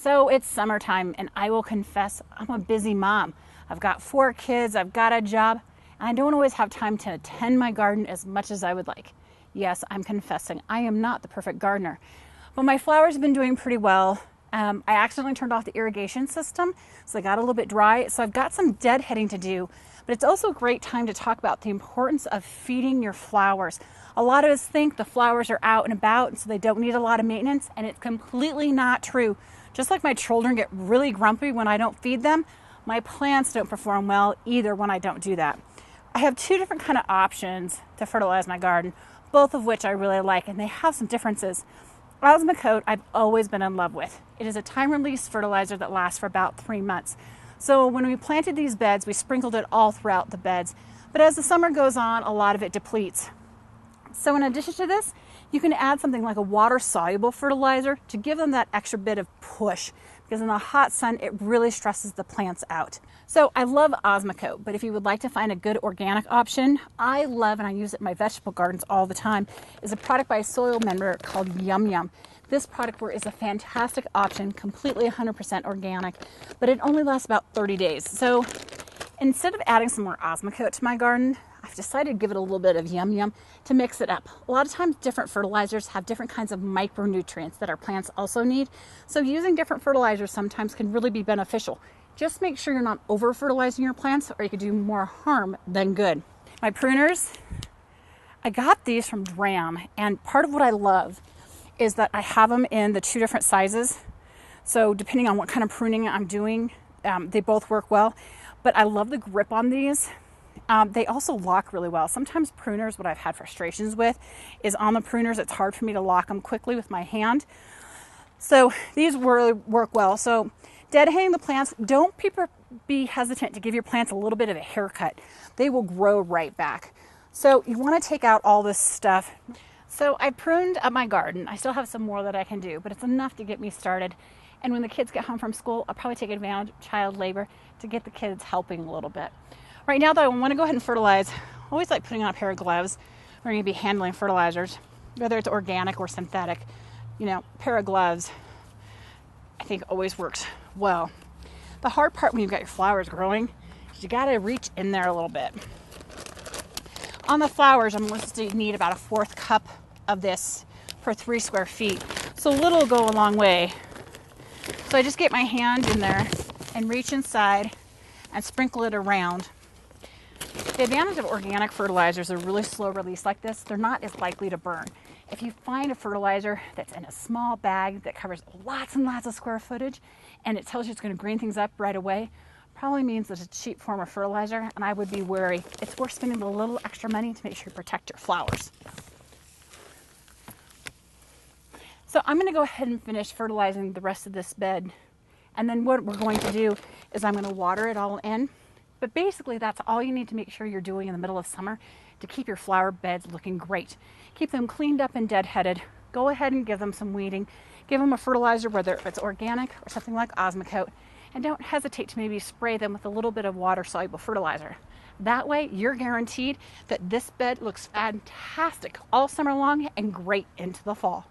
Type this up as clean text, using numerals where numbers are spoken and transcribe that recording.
So it's summertime, and I will confess I'm a busy mom. I've got 4 kids, I've got a job, and I don't always have time to attend my garden as much as I would like. Yes, I'm confessing I am not the perfect gardener, but my flowers have been doing pretty well. I accidentally turned off the irrigation system, so they got a little bit dry. So I've got some deadheading to do, but it's also a great time to talk about the importance of feeding your flowers. A lot of us think the flowers are out and about, and so they don't need a lot of maintenance, and it's completely not true. Just like my children get really grumpy when I don't feed them, my plants don't perform well either when I don't do that. I have 2 different kind of options to fertilize my garden, both of which I really like, and they have some differences. Osmocote I've always been in love with. It is a time-release fertilizer that lasts for about 3 months. So when we planted these beds, we sprinkled it all throughout the beds. But as the summer goes on, a lot of it depletes. So in addition to this, you can add something like a water-soluble fertilizer to give them that extra bit of push, because in the hot sun, it really stresses the plants out. So I love Osmocote, but if you would like to find a good organic option, I love, and I use it in my vegetable gardens all the time, is a product by a soil member called Yum Yum. This product is a fantastic option, completely 100% organic, but it only lasts about 30 days. So instead of adding some more Osmocote to my garden, I've decided to give it a little bit of Yum Yum to mix it up. A lot of times different fertilizers have different kinds of micronutrients that our plants also need. So using different fertilizers sometimes can really be beneficial. Just make sure you're not over fertilizing your plants, or you could do more harm than good. My pruners, I got these from Dram, and part of what I love is that I have them in the 2 different sizes. So depending on what kind of pruning I'm doing, they both work well. But I love the grip on these. They also lock really well. Sometimes pruners, what I've had frustrations with is on the pruners, it's hard for me to lock them quickly with my hand. So these really work well. So deadheading the plants, don't be hesitant to give your plants a little bit of a haircut. They will grow right back. So you want to take out all this stuff. So I pruned up my garden. I still have some more that I can do, but it's enough to get me started. And when the kids get home from school, I'll probably take advantage of child labor to get the kids helping a little bit. Right now, though, I want to go ahead and fertilize. I always like putting on a pair of gloves when you're going to be handling fertilizers, whether it's organic or synthetic. You know, a pair of gloves, I think, always works well. The hard part when you've got your flowers growing is you got to reach in there a little bit. On the flowers, I'm going to need about a 1/4 cup of this per 3 square feet. So a little will go a long way. So I just get my hand in there and reach inside and sprinkle it around. The advantage of organic fertilizers are really slow release like this. They're not as likely to burn. If you find a fertilizer that's in a small bag that covers lots and lots of square footage and it tells you it's going to green things up right away, probably means it's a cheap form of fertilizer, and I would be wary. It's worth spending a little extra money to make sure you protect your flowers. So I'm going to go ahead and finish fertilizing the rest of this bed. And then what we're going to do is I'm going to water it all in. But basically, that's all you need to make sure you're doing in the middle of summer to keep your flower beds looking great. Keep them cleaned up and deadheaded. Go ahead and give them some weeding. Give them a fertilizer, whether it's organic or something like Osmocote. And don't hesitate to maybe spray them with a little bit of water-soluble fertilizer. That way, you're guaranteed that this bed looks fantastic all summer long and great into the fall.